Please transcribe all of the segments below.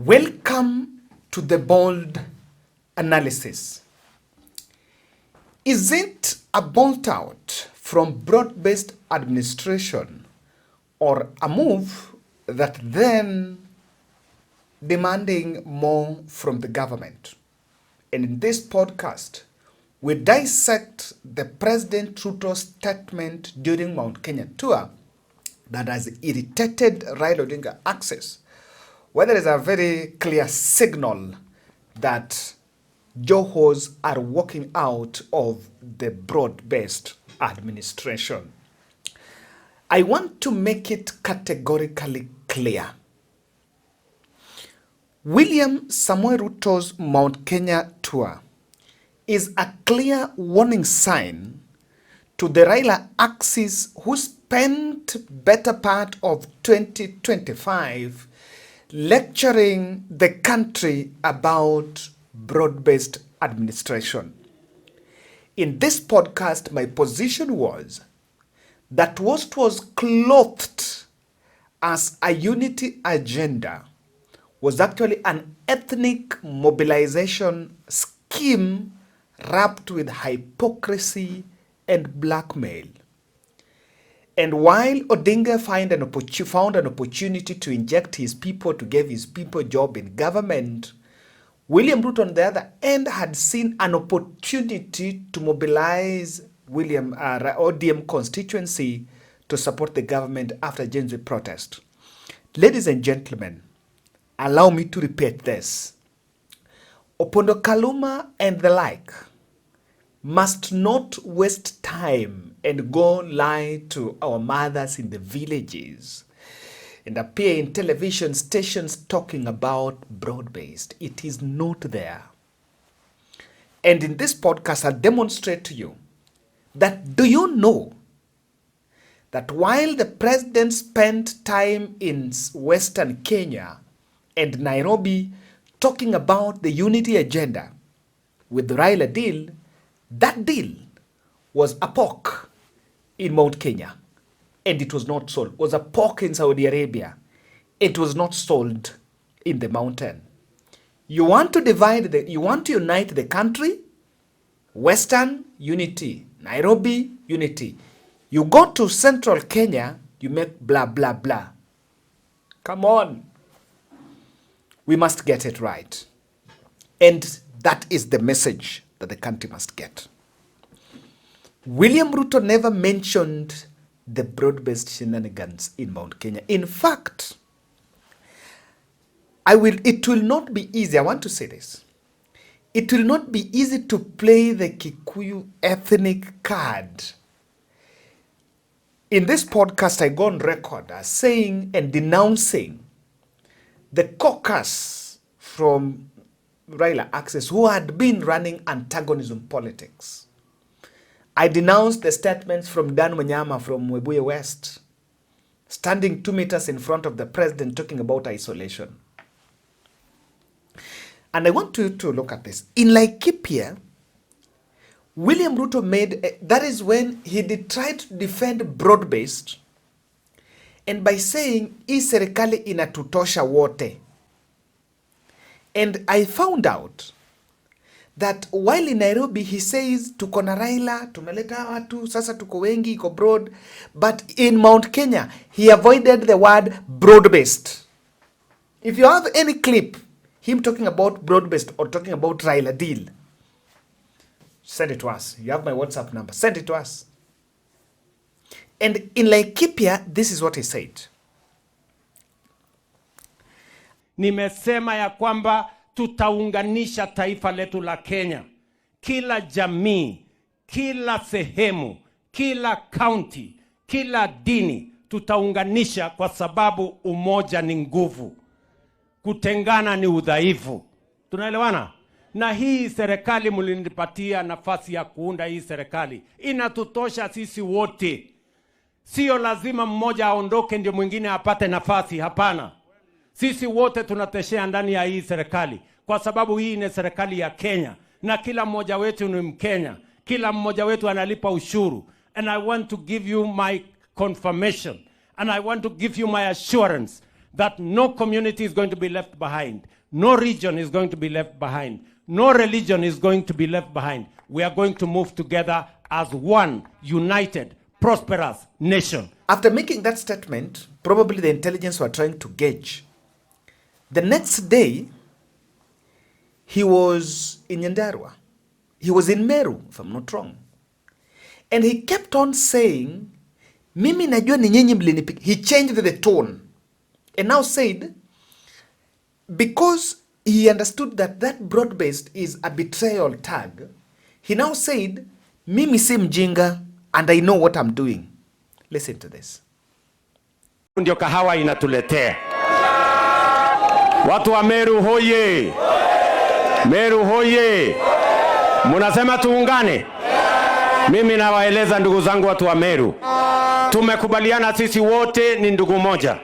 Welcome to the bold analysis. Is it a bolt out from broad-based administration or a move that then demanding more from the government? And in this podcast, we dissect the President Ruto's statement during Mount Kenya tour that has irritated Raila Odinga access, whether it's a very clear signal that Johos are walking out of the broad-based administration. I want to make it categorically clear. William Samoei Ruto's Mount Kenya tour is a clear warning sign to the Raila axis, who spent better part of 2025 lecturing the country about broad-based administration. In this podcast, my position was that what was clothed as a unity agenda was actually an ethnic mobilization scheme wrapped with hypocrisy and blackmail. And while Odinga found an opportunity to inject his people, to give his people job in government, William Ruto, on the other end, had seen an opportunity to mobilize ODM constituency to support the government after Gen Z protest. Ladies and gentlemen, allow me to repeat this. Opondo Kaluma and the like must not waste time and go lie to our mothers in the villages and appear in television stations talking about broad-based. It is not there. And in this podcast, I'll demonstrate to you that, do you know that while the president spent time in Western Kenya and Nairobi talking about the unity agenda with the Raila deal, that deal was a pork in Mount Kenya, and it was not sold. It was a pork in Saudi Arabia. It was not sold in the mountain. You want to you want to unite the country? Western unity, Nairobi unity. You go to Central Kenya, you make blah, blah, blah. Come on. We must get it right. And that is the message that the country must get. William Ruto never mentioned the broad-based shenanigans in Mount Kenya. In fact, it will not be easy. I want to say this. It will not be easy to play the Kikuyu ethnic card. In this podcast, I go on record as saying and denouncing the caucus from Raila Access who had been running antagonism politics. I denounced the statements from Dan Wanyama from Webuye West, standing 2 meters in front of the president talking about isolation. And I want you to look at this. In Laikipia, William Ruto that is when he tried to defend broad-based, and by saying, hii serikali inatutosha wote. And I found out that while in Nairobi, he says, tuko na Raila, tumeleta watu, sasa tuko wengi, iko broad. But in Mount Kenya, he avoided the word broad-based. If you have any clip, him talking about broad-based or talking about Raila deal, send it to us. You have my WhatsApp number. Send it to us. And in Laikipia, this is what he said. Nimesema ya kwamba tutaunganisha taifa letu la Kenya. Kila jamii, kila sehemu, kila county, kila dini tutaunganisha, kwa sababu umoja ni nguvu. Kutengana ni udhaifu. Tunaelewana? Na hii serikali mlinipatia nafasi ya kuunda hii serikali. Inatutosha sisi wote. Sio lazima mmoja aondoke ndio mwingine apate nafasi, hapana. Sisi wote tunateshea ndani ya hii serikali, kwa sababu hii ni serikali ya Kenya na kila mmoja wetu ni Mkenya. Kila mmoja wetu analipa ushuru. And I want to give you my confirmation, and I want to give you my assurance that no community is going to be left behind. No region is going to be left behind. No religion is going to be left behind. We are going to move together as one united, prosperous nation. After making that statement, probably the intelligence were trying to gauge. The next day, he was in Nyandarua. He was in Meru, if I'm not wrong. And he kept on saying, Mimi najua ni nyinyi mlinipiga. He changed the tone. And now said, because he understood that that broad-based is a betrayal tag, he now said, Mimi si mjinga and I know what I'm doing. Listen to this. Ndio kahawa inatuletea. Watu wa Meru hoye. Meru hoye. Munasema tuungane. Mimi nawaeleza ndugu zangu watu wa Meru. Tumekubaliana sisi wote ni ndugu moja.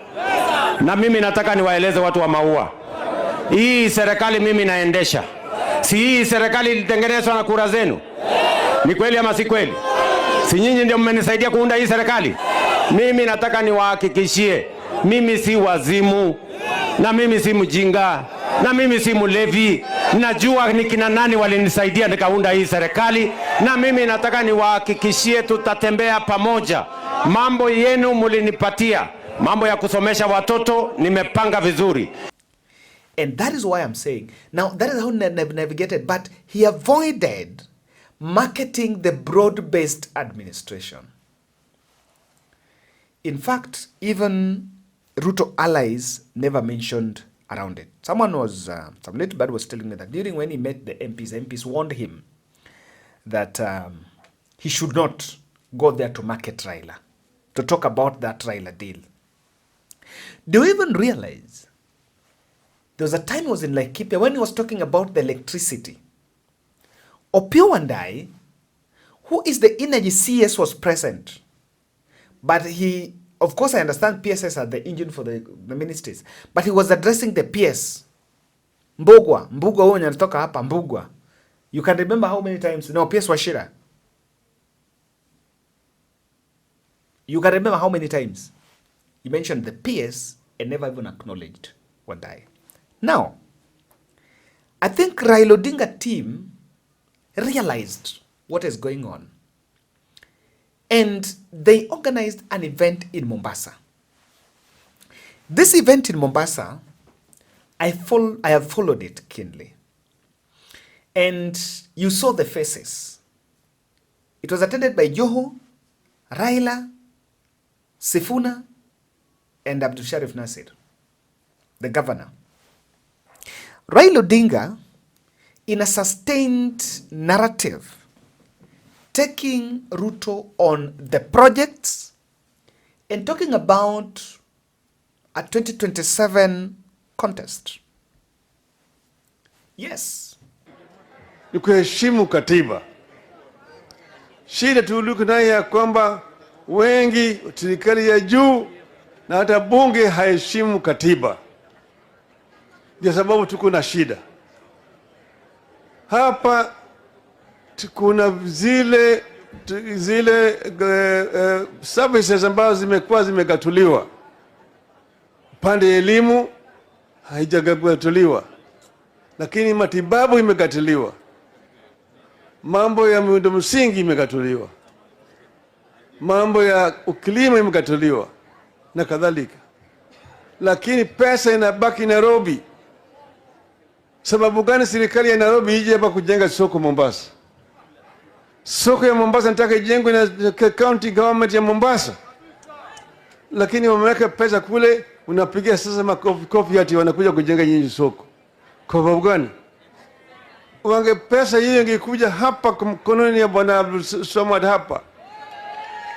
Na mimi nataka niwaeleze watu wa Maua. Hii serikali mimi naendesha. Si hii serikali ilitengenezwa na kura zenu? Ni kweli ama si kweli? Si nyinyi ndio mmenisaidia kuunda hii serikali? Mimi nataka niwahakikishie, mimi si wazimu, na mimi si mjinga, na mimi si mlevi. Najua ni kina nani walinisaidia nikaunda hii serikali, na mimi nataka niwahakikishie tutatembea pamoja. Mambo yenu mulinipatia, mambo ya kusomesha watoto nimepanga vizuri. And that is why I'm saying, now that is how navigated, but he avoided marketing the broad-based administration. In fact, even Ruto allies never mentioned around it. Someone was, some little bad was telling me that during when he met the MPs warned him that he should not go there to market Raila, to talk about that Raila deal. Do you even realize there was a time he was in Laikipia when he was talking about the electricity. Wandayi, who is the energy CS, was present. But he, of course I understand PSS are the engine for the ministries, but he was addressing the PS. Mbugwa huyo anatoka hapa Mbugwa. You can remember how many times, no, PS Washira. You can remember how many times he mentioned the PS and never even acknowledged Wandayi. Now, I think Raila Odinga team realized what is going on. And they organized an event in Mombasa. This event in Mombasa, I have followed it keenly. And you saw the faces. It was attended by Joho, Raila, Sifuna, and Abdul Sharif Nasir, the governor. Raila Odinga, in a sustained narrative, taking Ruto on the projects and talking about a 2027 contest. Yes. Ni kuheshimu katiba. Shida tuliko nayo ya kwamba wengi serikali ya juu na hata bunge haheshimu katiba. Ndio sababu tuko na shida. Hapa kuna zile services ambazo zimekuwa zimegatuliwa. Pande elimu haijagatuliwa. Lakini matibabu imegatuliwa. Mambo ya miundo msingi imegatuliwa. Mambo ya ukilima imegatuliwa na kadhalika. Lakini pesa inabaki Nairobi. Sababu gani serikali ya Nairobi ije hapa kujenga soko Mombasa? Soko ya Mombasa nataka ijengwe na county government ya Mombasa. Lakini wameweka pesa kule, unapigia sasa makofi ati wanakuja kujenga nyinyi soko. Kwa sababu gani? Wange pesa hiyo ingekuja hapa kwa mkononi ya Bwana Abdul Samad hapa.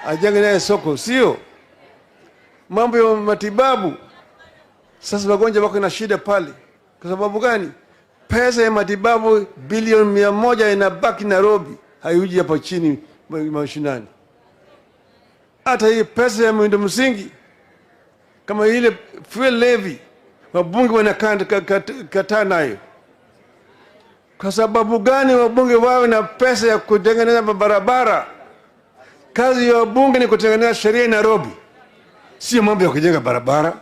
Ajenge naye soko, sio? Mambo ya matibabu. Sasa wagonjwa wako na shida pale. Kwa sababu gani? Pesa ya matibabu bilioni 100 inabaki Nairobi, haiuji hapa chini mashinani. Hata hii pesa ya miundo msingi kama ile fuel levy wabunge wanakataa nayo. Kwa sababu gani wabunge wawe na pesa ya kutengeneza barabara? Kazi ya wabunge ni kutengeneza sheria Nairobi, sio mambo ya kujenga barabara.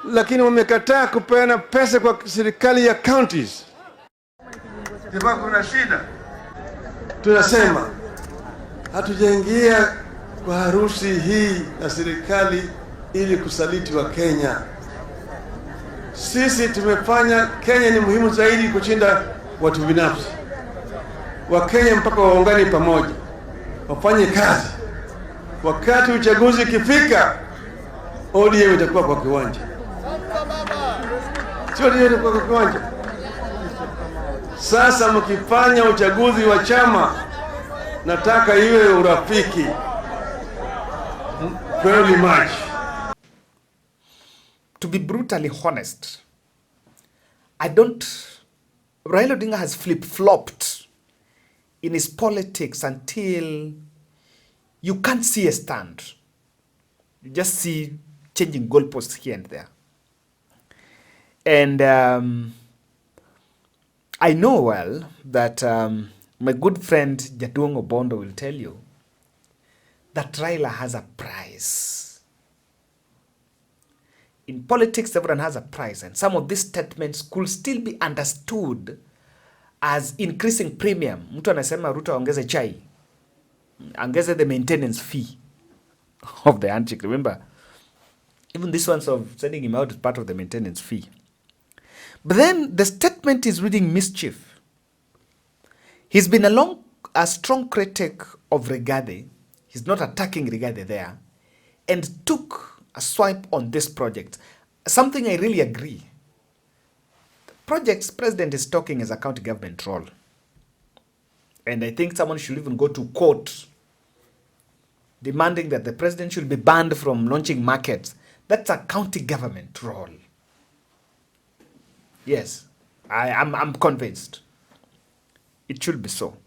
lakini wamekataa kupeana pesa kwa serikali ya counties. Ndipo kuna shida. Tunasema hatujaingia kwa harusi hii na serikali ili kusaliti wa Kenya. Sisi tumefanya Kenya ni muhimu zaidi kushinda watu binafsi. Wa Kenya mpaka waungane pamoja, wafanye kazi. Wakati uchaguzi ukifika, ODM itakuwa kwa kiwanja. Sio ndio itakuwa kwa kiwanja. Sasa mkifanya uchaguzi wa chama, nataka iwe urafiki. Very much. To be brutally honest, Raila Odinga has flip-flopped in his politics until you can't see a stand. You just see changing goalposts here and there. And I know well that my good friend Jatuong Obondo will tell you that Raila has a price. In politics, everyone has a price, and some of these statements could still be understood as increasing premium. Mtu anasema Ruto aongeze chai, ongeze the maintenance fee of the handshake. Remember, even this one's of sending him out is part of the maintenance fee. But then the statement is reading mischief. He's been a strong critic of Rigathi. He's not attacking Rigathi there, and took a swipe on this project. Something I really agree. The project's president is talking as a county government role. And I think someone should even go to court demanding that the president should be banned from launching markets. That's a county government role. Yes, I'm convinced. It should be so.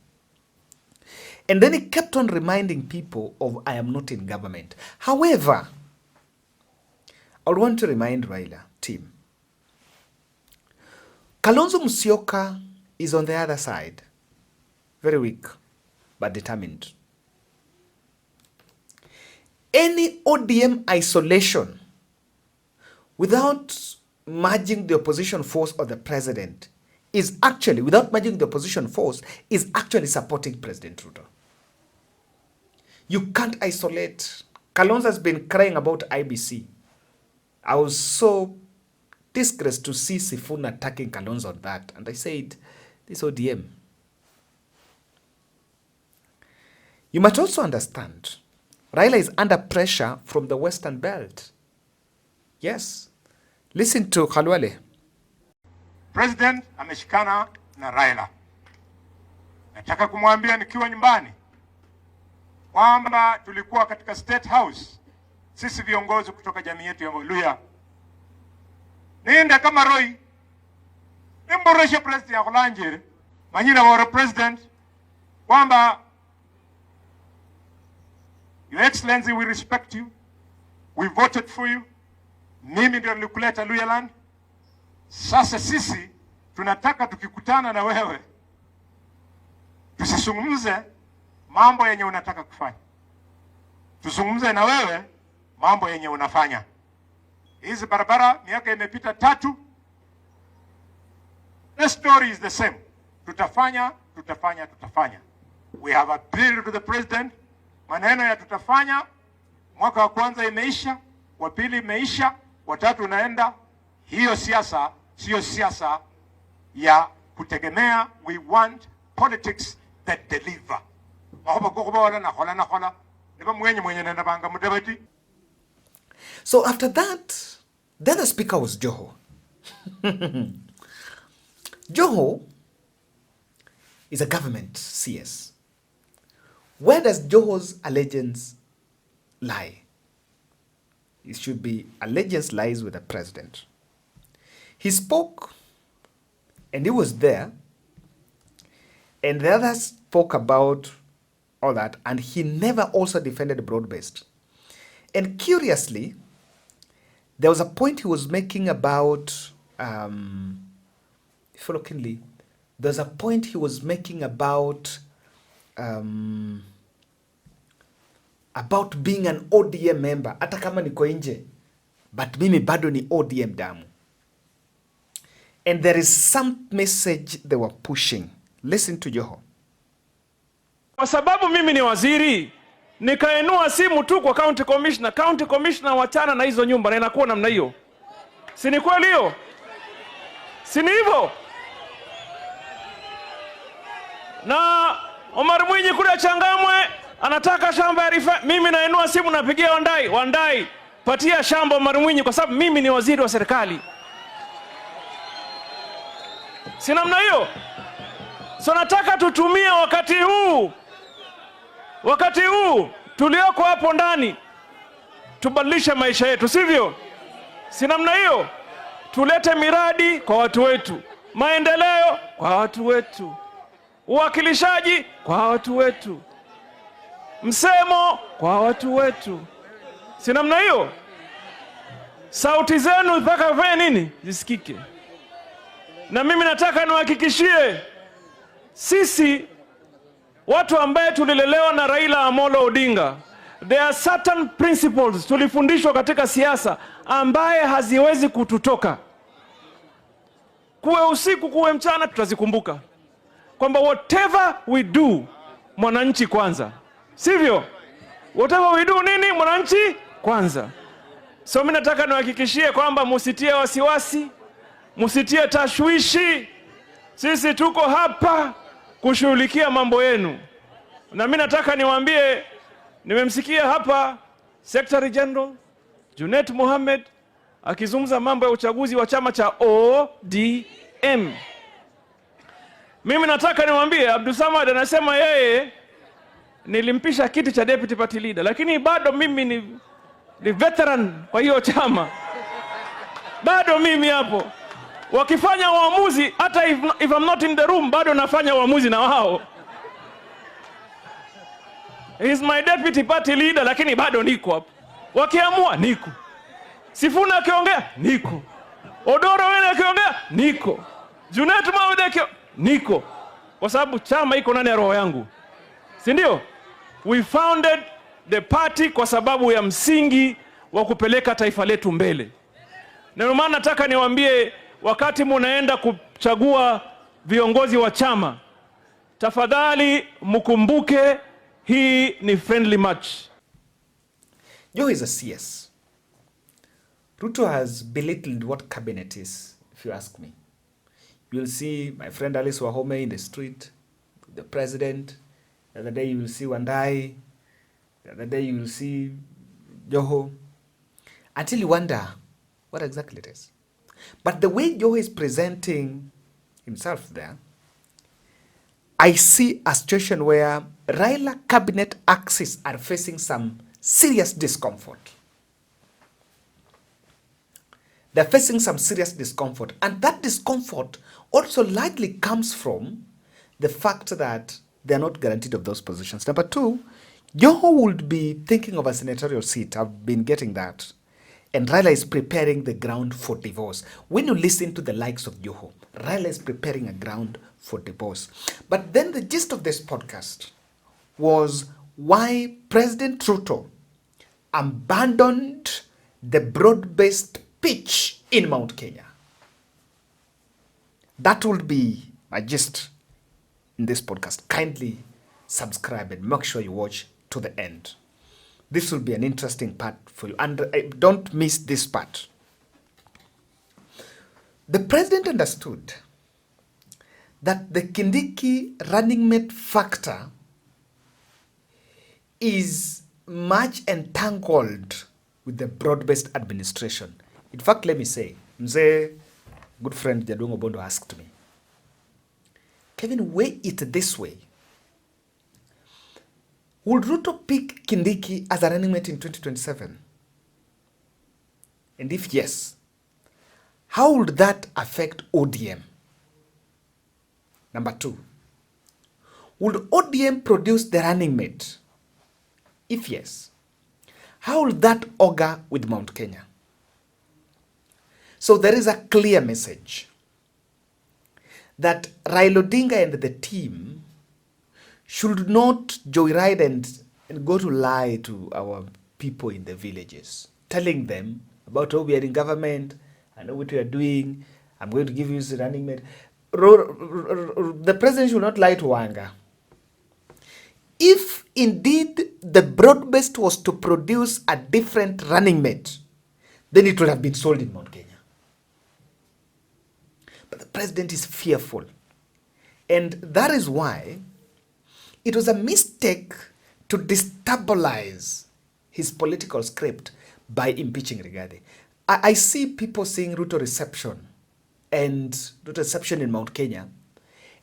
And then he kept on reminding people of, I am not in government. However, I would want to remind Raila team, Kalonzo Musyoka is on the other side. Very weak, but determined. Any ODM isolation without merging the opposition force or the president is actually, without merging the opposition force, is actually supporting President Ruto. You can't isolate. Kalonzo has been crying about IBC. I was so disgraced to see Sifuna attacking Kalonzo on that. And I said, this ODM. You must also understand, Raila is under pressure from the Western Belt. Yes. Listen to Khalwale. President ameshikana na Raila. Nataka kumwambia nikiwa nyumbani kwamba tulikuwa katika State House, sisi viongozi kutoka jamii yetu ya Muluya. Nienda kama Roy, nimboreshe president ya Kulanjiri, manyina wa president, kwamba Your Excellency, we respect you. We voted for you. Mimi ndio nilikuleta Luyaland. Sasa sisi tunataka tukikutana na wewe tusizungumze mambo yenye unataka kufanya. Tuzungumze na wewe mambo yenye unafanya. Hizi barabara miaka imepita 3. The story is the same. Tutafanya. We have appealed to the president. Maneno ya tutafanya, mwaka wa kwanza imeisha, wa pili imeisha, wa tatu unaenda. Hiyo siasa sio siasa ya kutegemea. We want politics that deliver. So after that, the other speaker was Joho. Joho is a government CS. Where does Joho's allegiance lie? It should be allegiance lies with the president. He spoke, and he was there, and the others spoke about all that, and he never also defended broad-based. And curiously, there was a point he was making about, there's a point he was making about being an ODM member, hata kama niko nje. but mimi bado ni ODM damu. And there is some message they were pushing. Listen to Joho. Kwa sababu mimi ni waziri, nikainua simu tu kwa county commissioner. County commissioner wachana na hizo nyumba na inakuwa namna hiyo. Si ni kweli hiyo? Si ni hivyo? Na Omar Mwinyi kule Changamwe anataka shamba ya rifa. Mimi nainua simu napigia Wandayi. Wandayi, patia shamba Omar Mwinyi kwa sababu mimi ni waziri wa serikali. Si namna hiyo? So nataka tutumie wakati huu tulioko hapo ndani tubadilishe maisha yetu, sivyo? Si namna hiyo? Tulete miradi kwa watu wetu, maendeleo kwa watu wetu, uwakilishaji kwa watu wetu, msemo kwa watu wetu. Si namna hiyo? Sauti zenu mpaka vile nini zisikike. Na mimi nataka niwahakikishie, sisi watu ambaye tulilelewa na Raila Amolo Odinga, there are certain principles tulifundishwa katika siasa ambaye haziwezi kututoka. Kuwe usiku kuwe mchana tutazikumbuka. Kwamba whatever we do, mwananchi kwanza. Sivyo? Whatever we do nini? Mwananchi kwanza. So mimi nataka niwahakikishie kwamba msitie wasiwasi, msitie tashwishi. Sisi tuko hapa kushughulikia mambo yenu. Na mimi nataka niwaambie, nimemsikia hapa Secretary General Junet Mohamed akizungumza mambo ya uchaguzi wa chama cha ODM. Mimi nataka niwaambie, Abdusamad anasema yeye nilimpisha kiti cha deputy party leader, lakini bado mimi ni veteran kwa hiyo chama. Bado mimi hapo. Wakifanya uamuzi, hata if I'm not in the room, bado nafanya uamuzi na wao. He's my deputy party leader, lakini bado niko hapo. Wakiamua, niko. Sifuna akiongea, niko. Odour akiongea, niko. Junet Mohamed niko. Kwa sababu chama iko ndani ya roho yangu. Si ndio? We founded the party kwa sababu ya msingi wa kupeleka taifa letu mbele. Na ndio maana nataka niwaambie, wakati munaenda kuchagua viongozi wa chama, tafadhali mkumbuke hii ni friendly match. Joho is a CS. Ruto has belittled what cabinet is, if you ask me. You'll see my friend Alice Wahome in the street, the president. The other day you will see Wandayi. The other day you will see Joho. Until you wonder what exactly it is. But the way Joho is presenting himself there, I see a situation where Raila cabinet axis are facing some serious discomfort. They're facing some serious discomfort. And that discomfort also likely comes from the fact that they're not guaranteed of those positions. Number two, Joho would be thinking of a senatorial seat. I've been getting that. And Raila is preparing the ground for divorce. When you listen to the likes of Joho, Raila is preparing a ground for divorce. But then the gist of this podcast was why President Ruto abandoned the broad-based pitch in Mount Kenya. That will be my gist in this podcast. Kindly subscribe and make sure you watch to the end. This will be an interesting part for you. And don't miss this part. The president understood that the Kindiki running mate factor is much entangled with the broad-based administration. In fact, let me say, Mzee, good friend Jadongo Bondo asked me, Kevin, weigh it this way. Would Ruto pick Kindiki as a running mate in 2027? And if yes, how would that affect ODM? Number two, would ODM produce the running mate? If yes, how will that augur with Mount Kenya? So there is a clear message that Raila Odinga and the team should not joyride and go to lie to our people in the villages, telling them about, oh, we are in government, I know what we are doing, I'm going to give you the running mate. The president should not lie to Wanga. If indeed the broad-based was to produce a different running mate, then it would have been sold in Mount Kenya. But the president is fearful. And that is why it was a mistake to destabilize his political script by impeaching Rigathi. I see people seeing Ruto reception and Ruto reception in Mount Kenya,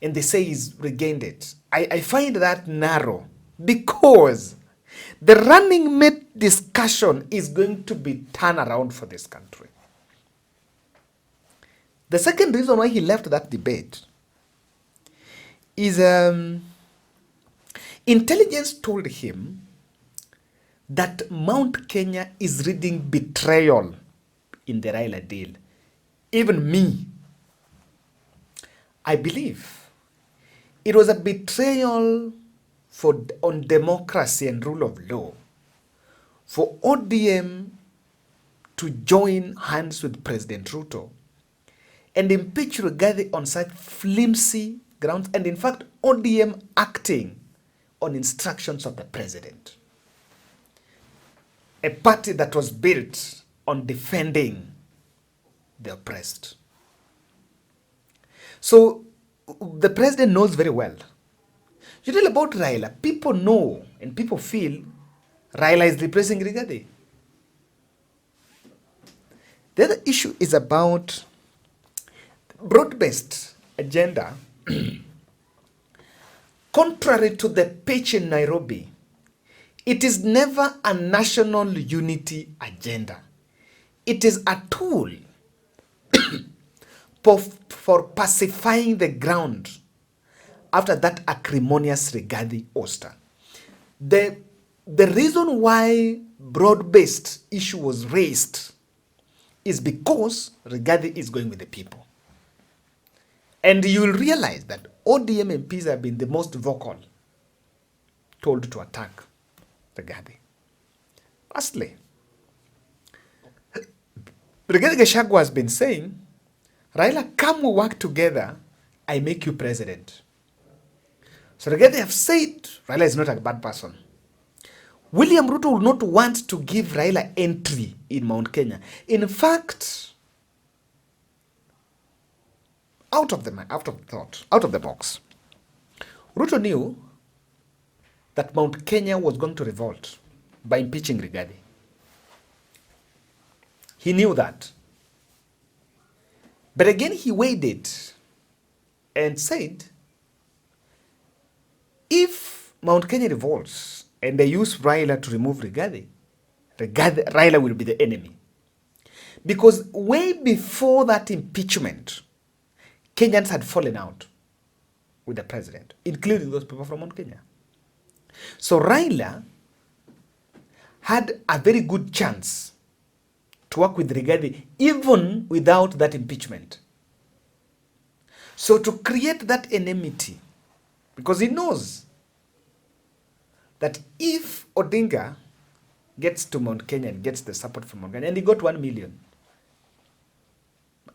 and they say he's regained it. I find that narrow because the running mate discussion is going to be turned around for this country. The second reason why he left that debate is intelligence told him that Mount Kenya is reading betrayal in the Raila deal. Even me, I believe it was a betrayal on democracy and rule of law for ODM to join hands with President Ruto and impeach Rigathi on such flimsy grounds, and in fact ODM acting on instructions of the president. A party that was built on defending the oppressed. So the president knows very well. You tell about Raila, people know and people feel Raila is replacing Rigathi. The other issue is about broad-based agenda. Contrary to the pitch in Nairobi, it is never a national unity agenda. It is a tool for pacifying the ground after that acrimonious Rigathi ouster. The reason why broad-based issue was raised is because Rigathi is going with the people. And you will realize that ODM MPs have been the most vocal, told to attack Rigathi. Firstly, Rigathi Gachagua has been saying, Raila, come we work together, I make you president. So Rigathi have said, Raila is not a bad person. William Ruto will not want to give Raila entry in Mount Kenya. In fact, out of the box, Ruto knew that Mount Kenya was going to revolt by impeaching Rigathi. He knew that. But again, he weighed it and said, if Mount Kenya revolts and they use Raila to remove Rigathi, Raila will be the enemy. Because way before that impeachment, Kenyans had fallen out with the president, including those people from Mount Kenya. So Raila had a very good chance to work with Rigathi even without that impeachment. So to create that enmity, because he knows that if Odinga gets to Mount Kenya and gets the support from Mount Kenya, and he got 1 million,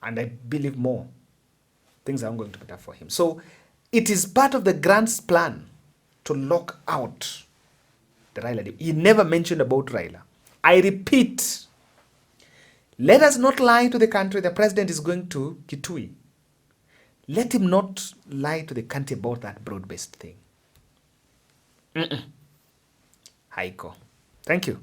and I believe more, things are going to be tough for him. So it is part of the grant's plan to lock out the Raila deal. He never mentioned about Raila. I repeat, let us not lie to the country. The president is going to Kitui. Let him not lie to the country about that broad-based thing. Haiko. Thank you.